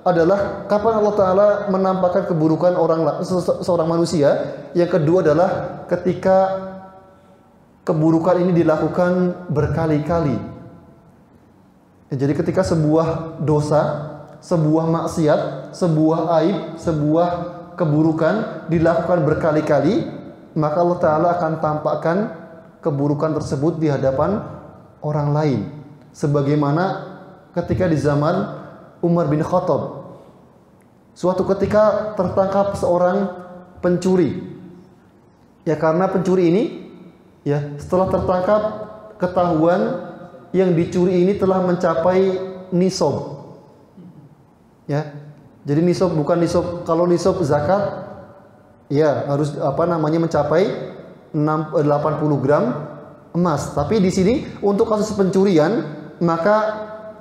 adalah kapan Allah Ta'ala menampakkan keburukan seorang manusia. Yang kedua adalah ketika keburukan ini dilakukan berkali-kali. Jadi ketika sebuah dosa, sebuah maksiat, sebuah aib, sebuah keburukan dilakukan berkali-kali, maka Allah Ta'ala akan tampakkan keburukan tersebut di hadapan orang lain. Sebagaimana ketika di zaman Umar bin Khattab, suatu ketika tertangkap seorang pencuri. Ya, karena pencuri ini, ya, setelah tertangkap ketahuan yang dicuri ini telah mencapai nisab. Ya. Jadi nisab bukan nisab, kalau nisab zakat ya harus mencapai 80 gram emas. Tapi di sini untuk kasus pencurian maka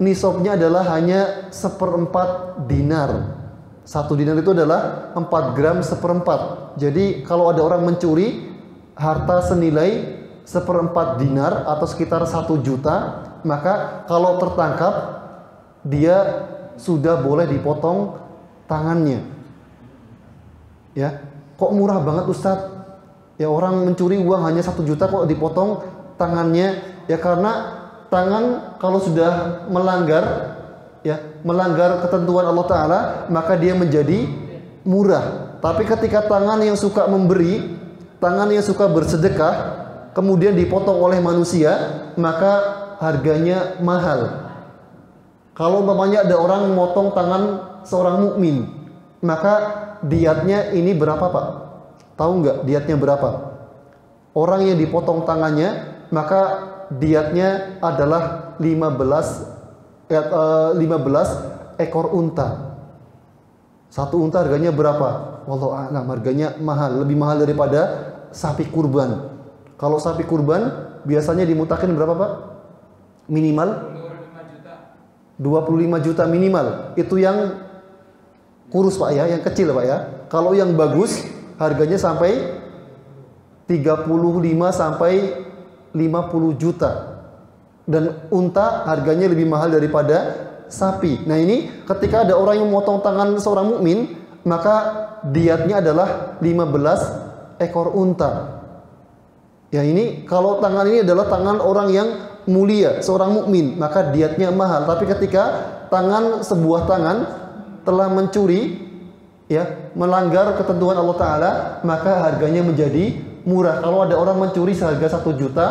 nisabnya adalah hanya 1/4 dinar. 1 dinar itu adalah 4 gram 1/4. Jadi kalau ada orang mencuri harta senilai 1/4 dinar atau sekitar 1 juta, maka kalau tertangkap dia sudah boleh dipotong tangannya. Ya, kok murah banget Ustadz? Ya, orang mencuri uang hanya 1 juta kok dipotong tangannya? Ya, karena tangan kalau sudah melanggar ketentuan Allah Ta'ala, maka dia menjadi murah. Tapi ketika tangan yang suka memberi, tangan yang suka bersedekah, kemudian dipotong oleh manusia, maka harganya mahal. Kalau umpamanya ada orang memotong tangan seorang mukmin, maka diatnya ini berapa, Pak? Tahu nggak diatnya berapa? Orang yang dipotong tangannya, maka diatnya adalah 15 ekor unta. Satu unta harganya berapa? Wallahu a'lam, harganya mahal, lebih mahal daripada sapi kurban. Kalau sapi kurban biasanya dimutakin berapa, Pak? Minimal 25 juta minimal. Itu yang kurus, Pak ya, yang kecil, Pak ya. Kalau yang bagus harganya sampai 35 sampai 50 juta. Dan unta harganya lebih mahal daripada sapi. Nah, ini ketika ada orang yang memotong tangan seorang mukmin, maka diatnya adalah 15 ekor unta. Ya, ini kalau tangan ini adalah tangan orang yang mulia, seorang mukmin, maka diatnya mahal. Tapi ketika sebuah tangan telah mencuri, ya, melanggar ketentuan Allah Ta'ala, maka harganya menjadi murah. Kalau ada orang mencuri seharga 1 juta,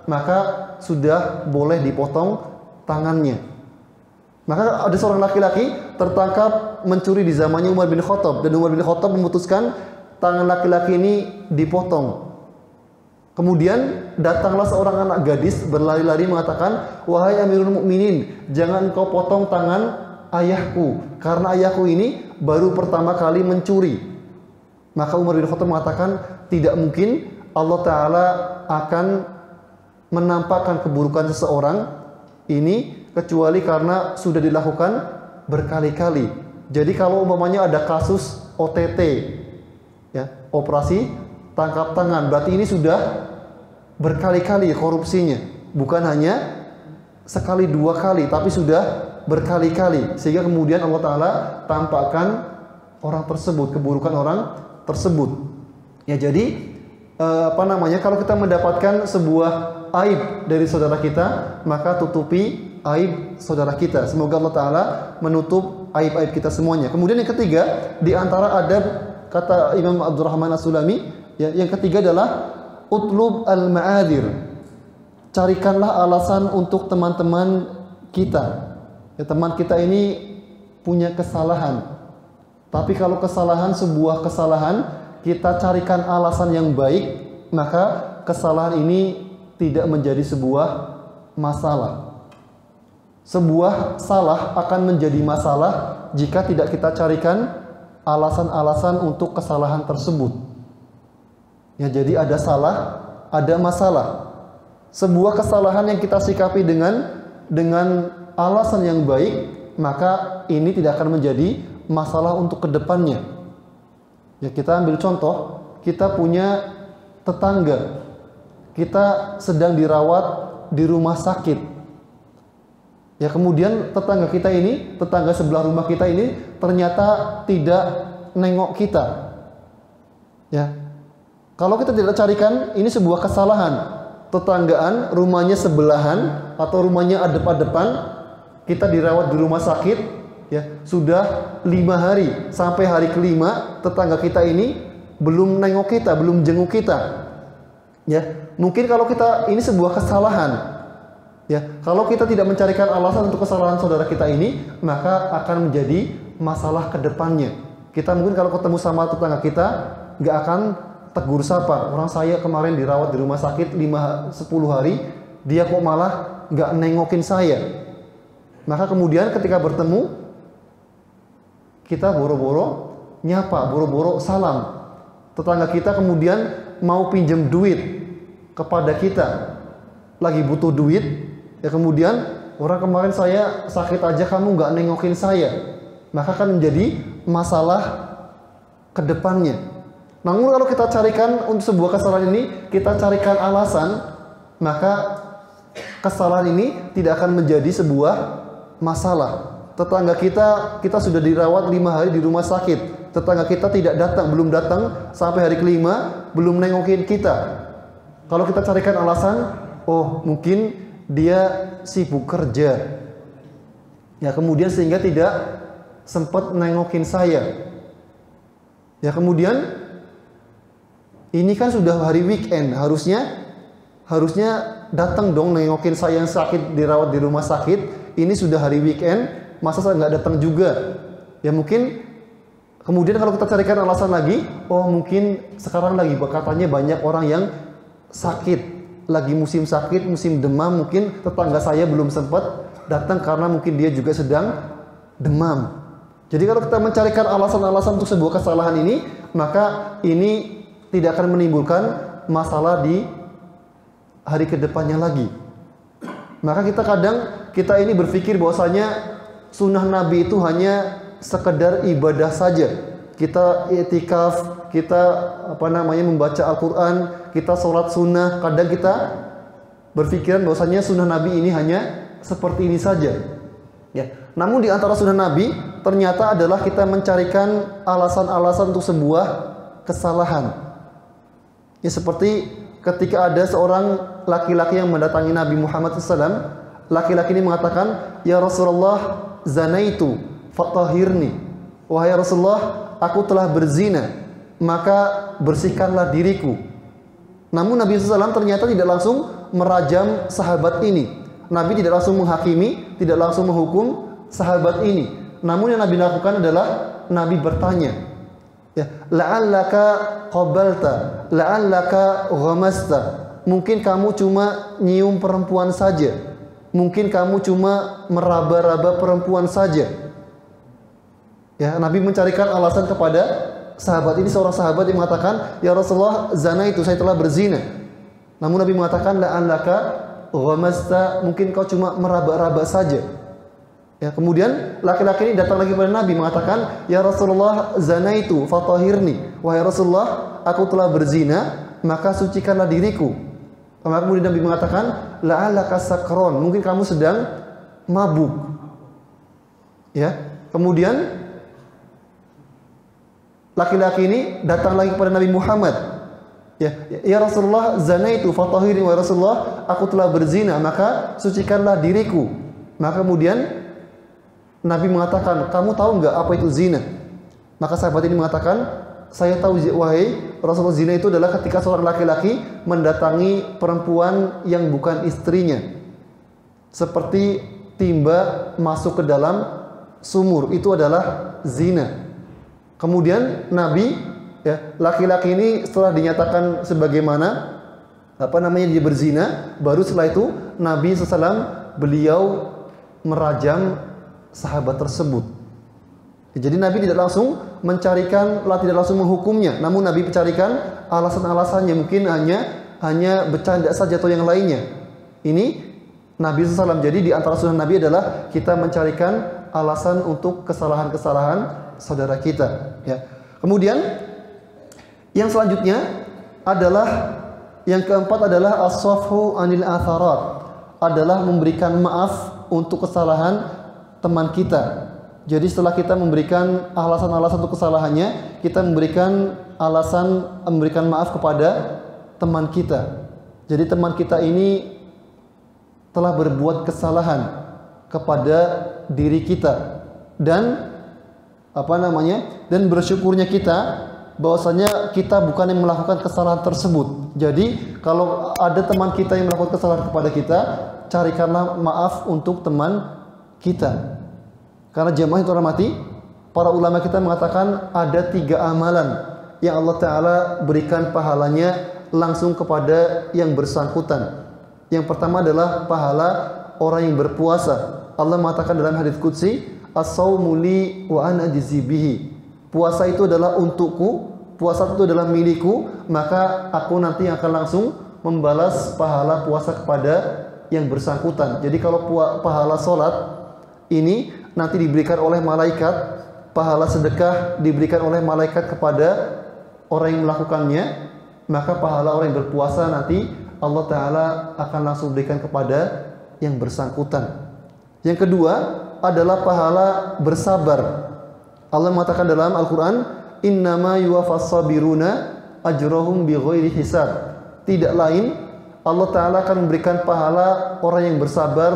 maka sudah boleh dipotong tangannya. Maka ada seorang laki-laki tertangkap mencuri di zamannya Umar bin Khattab, dan Umar bin Khattab memutuskan tangan laki-laki ini dipotong. Kemudian datanglah seorang anak gadis berlari-lari mengatakan, "Wahai Amirul Mukminin, jangan kau potong tangan ayahku, karena ayahku ini baru pertama kali mencuri." Maka Umar bin Khattab mengatakan, tidak mungkin Allah Ta'ala akan menampakkan keburukan seseorang ini kecuali karena sudah dilakukan berkali-kali. Jadi kalau umpamanya ada kasus OTT, ya, operasi tangkap tangan, berarti ini sudah berkali-kali korupsinya, bukan hanya sekali 2 kali, tapi sudah berkali-kali, sehingga kemudian Allah Ta'ala tampakkan orang tersebut, keburukan orang tersebut. Ya, jadi kalau kita mendapatkan sebuah aib dari saudara kita, maka tutupi aib saudara kita. Semoga Allah Ta'ala menutup aib-aib kita semuanya. Kemudian yang ketiga, di antara adab, kata Imam Abdurrahman As-Sulami, ya, yang ketiga adalah utlub al-ma'adir. Carikanlah alasan untuk teman-teman kita. Ya, teman kita ini punya kesalahan. Tapi kalau sebuah kesalahan, kita carikan alasan yang baik, maka kesalahan ini tidak menjadi sebuah masalah. Sebuah salah akan menjadi masalah jika tidak kita carikan alasan-alasan untuk kesalahan tersebut. Ya, jadi ada salah, ada masalah. Sebuah kesalahan yang kita sikapi dengan alasan yang baik, maka ini tidak akan menjadi masalah untuk kedepannya. Ya, kita ambil contoh, kita punya tetangga, kita sedang dirawat di rumah sakit. Ya, kemudian tetangga kita ini, tetangga sebelah rumah kita ini ternyata tidak nengok kita. Ya. Kalau kita tidak carikan, ini sebuah kesalahan. Tetanggaan, rumahnya sebelahan atau rumahnya adep-adepan, kita dirawat di rumah sakit, ya, sudah 5 hari, sampai hari kelima tetangga kita ini belum nengok kita, belum jenguk kita. Ya, mungkin kalau kita, ini sebuah kesalahan. Ya, kalau kita tidak mencarikan alasan untuk kesalahan saudara kita ini, maka akan menjadi masalah ke depannya. Kita mungkin kalau ketemu sama tetangga kita, nggak akan tegur sapa. Orang saya kemarin dirawat di rumah sakit 5-10 hari, dia kok malah nggak nengokin saya. Maka kemudian ketika bertemu, kita boro-boro nyapa, boro-boro salam. Tetangga kita kemudian mau pinjam duit kepada kita, lagi butuh duit, ya kemudian orang kemarin saya sakit aja kamu nggak nengokin saya, maka akan menjadi masalah ke depannya. Namun kalau kita carikan untuk sebuah kesalahan ini, kita carikan alasan, maka kesalahan ini tidak akan menjadi sebuah masalah. Tetangga kita sudah dirawat 5 hari di rumah sakit, tetangga kita tidak datang, belum datang sampai hari kelima, belum nengokin kita. Kalau kita carikan alasan, oh mungkin dia sibuk kerja, ya kemudian sehingga tidak sempat nengokin saya. Ya kemudian ini kan sudah hari weekend, harusnya datang dong nengokin saya yang sakit dirawat di rumah sakit. Ini sudah hari weekend, masa saya nggak datang juga? Ya mungkin kemudian kalau kita carikan alasan lagi, oh mungkin sekarang lagi katanya banyak orang yang sakit, lagi musim sakit, musim demam, mungkin tetangga saya belum sempat datang karena mungkin dia juga sedang demam. Jadi kalau kita mencarikan alasan-alasan untuk sebuah kesalahan ini, maka ini tidak akan menimbulkan masalah di hari kedepannya lagi. Maka kita ini berpikir bahwasanya sunnah Nabi itu hanya sekedar ibadah saja. Kita i'tikaf, kita membaca Al-Quran, kita sholat sunnah. Kadang kita berpikiran bahwasanya sunnah Nabi ini hanya seperti ini saja. Ya. Namun di antara sunnah Nabi ternyata adalah kita mencarikan alasan-alasan untuk sebuah kesalahan. Ya, seperti ketika ada seorang laki-laki yang mendatangi Nabi Muhammad SAW, laki-laki ini mengatakan, "Ya Rasulullah, zanaitu fatahhirni." Wahai Rasulullah, aku telah berzina, maka bersihkanlah diriku. Namun Nabi SAW ternyata tidak langsung merajam sahabat ini. Nabi tidak langsung menghakimi, tidak langsung menghukum sahabat ini. Namun yang Nabi lakukan adalah Nabi bertanya, ya, la'allaka qabalta, la'allaka ghamasta. Mungkin kamu cuma nyium perempuan saja. Mungkin kamu cuma meraba-raba perempuan saja. Ya, Nabi mencarikan alasan kepada sahabat ini. Seorang sahabat yang mengatakan, "Ya Rasulullah, zina itu saya telah berzina." Namun Nabi mengatakan, la'allaka ghamasta, mungkin kau cuma meraba-raba saja. Ya, kemudian laki-laki ini datang lagi kepada Nabi mengatakan, "Ya Rasulullah, zanaitu fatahhirni." Wahai Rasulullah, aku telah berzina, maka sucikanlah diriku. Kemudian Nabi mengatakan, la'allaka sakron, mungkin kamu sedang mabuk. Ya. Kemudian laki-laki ini datang lagi kepada Nabi Muhammad. Ya Rasulullah, zanaitu fatahhirni, wahai Rasulullah, aku telah berzina, maka sucikanlah diriku. Maka kemudian Nabi mengatakan, kamu tahu nggak apa itu zina? Maka sahabat ini mengatakan, saya tahu wahai Rasulullah, zina itu adalah ketika seorang laki-laki mendatangi perempuan yang bukan istrinya. Seperti timba masuk ke dalam sumur, itu adalah zina. Kemudian Nabi, ya, laki-laki ini setelah dinyatakan sebagaimana dia berzina, baru setelah itu Nabi SAW beliau merajam sahabat tersebut. Jadi Nabi tidak langsung tidak langsung menghukumnya, namun Nabi mencarikan alasan-alasannya, mungkin hanya bercanda saja atau yang lainnya. Ini Nabi SAW. Jadi di antara sunnah Nabi adalah kita mencarikan alasan untuk kesalahan-kesalahan saudara kita. Ya. Kemudian yang selanjutnya adalah yang keempat adalah as-safhu anil atharat, adalah memberikan maaf untuk kesalahan teman kita. Jadi setelah kita memberikan alasan-alasan untuk kesalahannya, kita memberikan memberikan maaf kepada teman kita. Jadi teman kita ini telah berbuat kesalahan kepada diri kita, dan dan bersyukurnya kita bahwasanya kita bukan yang melakukan kesalahan tersebut. Jadi kalau ada teman kita yang melakukan kesalahan kepada kita, carikanlah maaf untuk teman kita. Karena jemaah yang terhormati, para ulama kita mengatakan ada 3 amalan yang Allah Ta'ala berikan pahalanya langsung kepada yang bersangkutan. Yang pertama adalah pahala orang yang berpuasa. Allah mengatakan dalam hadits qudsi, as-saumu li wa ana ajzi bihi. Puasa itu adalah untukku, puasa itu adalah milikku, maka aku nanti akan langsung membalas pahala puasa kepada yang bersangkutan. Jadi kalau pahala salat ini nanti diberikan oleh malaikat, pahala sedekah diberikan oleh malaikat kepada orang yang melakukannya, maka pahala orang yang berpuasa nanti Allah Ta'ala akan langsung berikan kepada yang bersangkutan. Yang kedua adalah pahala bersabar. Allah mengatakan dalam Al-Quran, innama yuwaffas sabiruna ajrahum bighairi hisab. Tidak lain, Allah Ta'ala akan memberikan pahala orang yang bersabar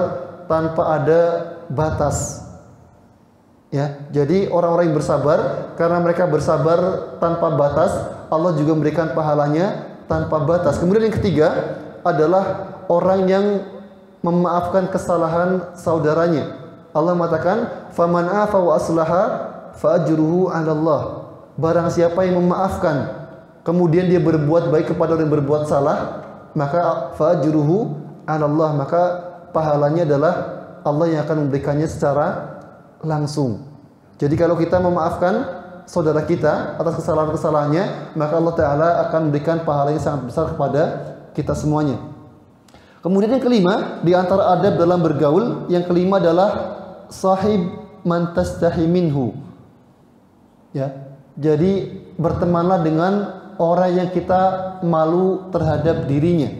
tanpa ada batas. Ya, jadi orang-orang yang bersabar, karena mereka bersabar tanpa batas, Allah juga memberikan pahalanya tanpa batas. Kemudian yang ketiga adalah orang yang memaafkan kesalahan saudaranya. Allah mengatakan, faman afa wa aslaha fa ajruhu 'ala Allah. Barang siapa yang memaafkan kemudian dia berbuat baik kepada orang yang berbuat salah, maka fa ajruhu 'ala Allah, maka pahalanya adalah Allah yang akan memberikannya secara langsung. Jadi kalau kita memaafkan saudara kita atas kesalahan-kesalahannya, maka Allah Ta'ala akan memberikan pahala yang sangat besar kepada kita semuanya. Kemudian yang kelima, di antara adab dalam bergaul, yang kelima adalah sahib man tastahi minhu. Ya. Jadi bertemanlah dengan orang yang kita malu terhadap dirinya.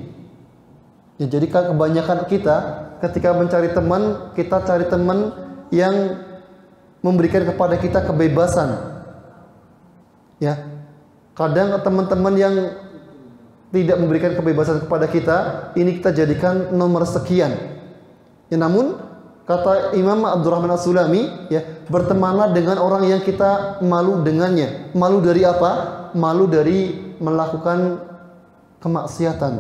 Ya, jadi kebanyakan kita ketika mencari teman, kita cari teman yang memberikan kepada kita kebebasan. Ya. Kadang teman-teman yang tidak memberikan kebebasan kepada kita, ini kita jadikan nomor sekian. Ya, namun kata Imam Abdurrahman As-Sulami, ya, bertemanlah dengan orang yang kita malu dengannya. Malu dari apa? Malu dari melakukan kemaksiatan.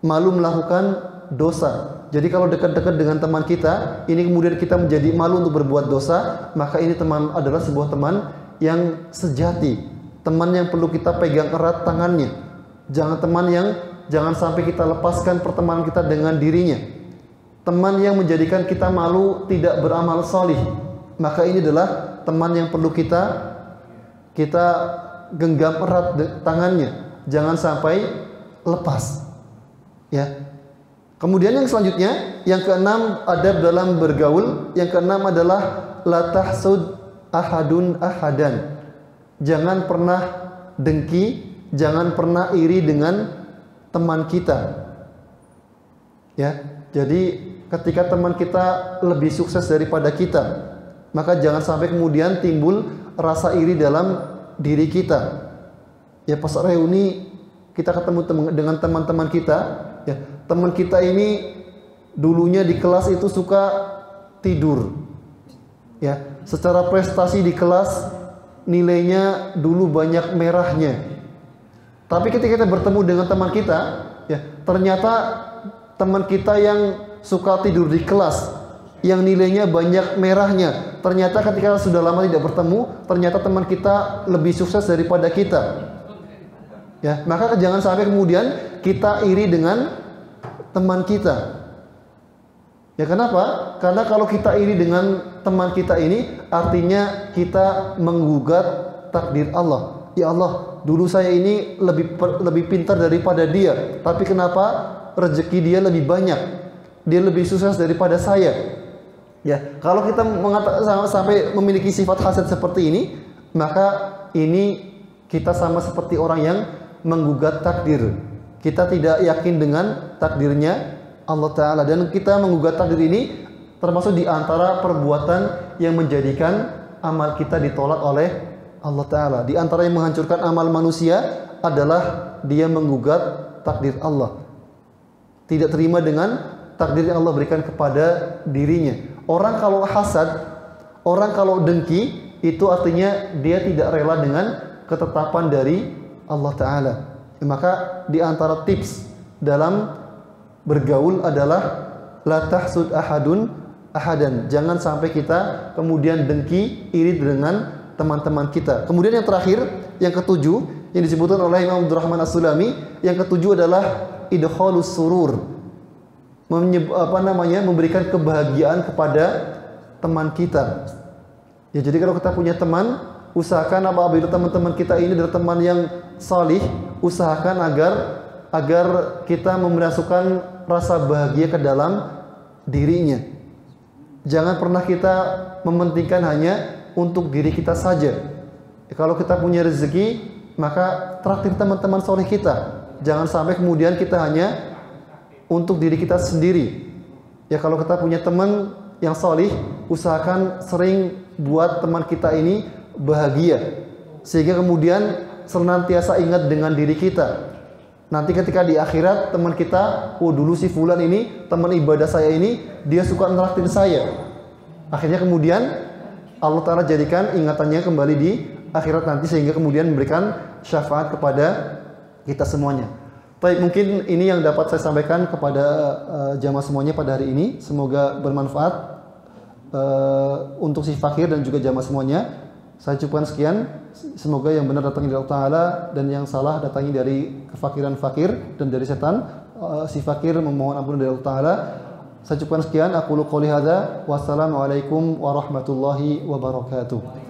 Malu melakukan dosa. Jadi kalau dekat-dekat dengan teman kita, ini kemudian kita menjadi malu untuk berbuat dosa, maka ini teman adalah sebuah teman yang sejati. Teman yang perlu kita pegang erat tangannya. Jangan sampai kita lepaskan pertemanan kita dengan dirinya. Teman yang menjadikan kita malu tidak beramal salih, maka ini adalah teman yang perlu kita genggam erat tangannya, jangan sampai lepas. Ya. Kemudian yang selanjutnya, yang keenam adab dalam bergaul, yang keenam adalah la tahsud ahadun ahadan. Jangan pernah dengki, jangan pernah iri dengan teman kita. Ya. Jadi ketika teman kita lebih sukses daripada kita, maka jangan sampai kemudian timbul rasa iri dalam diri kita. Ya, pas reuni kita ketemu dengan teman-teman kita, ya, teman kita ini dulunya di kelas itu suka tidur. Ya, secara prestasi di kelas nilainya dulu banyak merahnya. Tapi ketika kita bertemu dengan teman kita, ya, ternyata teman kita yang suka tidur di kelas, yang nilainya banyak merahnya, ternyata ketika sudah lama tidak bertemu, ternyata teman kita lebih sukses daripada kita. Ya, maka jangan sampai kemudian kita iri dengan teman kita. Ya, kenapa? Karena kalau kita iri dengan teman kita ini, artinya kita menggugat takdir Allah. Ya Allah, dulu saya ini lebih pintar daripada dia, tapi kenapa rezeki dia lebih banyak? Dia lebih sukses daripada saya. Ya, kalau kita sampai memiliki sifat hasad seperti ini, maka ini kita sama seperti orang yang menggugat takdir. Kita tidak yakin dengan takdirnya Allah Ta'ala, dan kita menggugat takdir ini termasuk di antara perbuatan yang menjadikan amal kita ditolak oleh Allah Ta'ala. Di antara yang menghancurkan amal manusia adalah dia menggugat takdir Allah. Tidak terima dengan takdir yang Allah berikan kepada dirinya. Orang kalau hasad, orang kalau dengki, itu artinya dia tidak rela dengan ketetapan dari Allah Ta'ala. Maka di antara tips dalam bergaul adalah la tahsud ahadan. Jangan sampai kita kemudian dengki, iri dengan teman-teman kita. Kemudian yang terakhir, yang ketujuh, yang disebutkan oleh Imam Abdurrahman As-Sulami, yang ketujuh adalah idkhalus surur. Memberikan kebahagiaan kepada teman kita. Ya, jadi kalau kita punya teman, usahakan apabila teman-teman kita ini adalah teman yang salih, usahakan agar kita memasukkan rasa bahagia ke dalam dirinya. Jangan pernah kita mementingkan hanya untuk diri kita saja. Kalau kita punya rezeki, maka traktir teman-teman soleh kita. Jangan sampai kemudian kita hanya untuk diri kita sendiri. Ya, kalau kita punya teman yang soleh, usahakan sering buat teman kita ini bahagia, sehingga kemudian senantiasa ingat dengan diri kita. Nanti ketika di akhirat teman kita, oh dulu si fulan ini teman ibadah saya ini, dia suka neraktir saya. Akhirnya kemudian Allah Ta'ala jadikan ingatannya kembali di akhirat nanti, sehingga kemudian memberikan syafaat kepada kita semuanya. Baik, mungkin ini yang dapat saya sampaikan kepada jamaah semuanya pada hari ini. Semoga bermanfaat untuk si fakir dan juga jamaah semuanya. Saya cukupkan sekian. Semoga yang benar datangnya dari Allah Ta'ala dan yang salah datangnya dari kefakiran fakir dan dari setan. Si fakir memohon ampun dari Allah Ta'ala. Saya cukupkan sekian. Aku qouli hadza. Wassalamualaikum warahmatullahi wabarakatuh.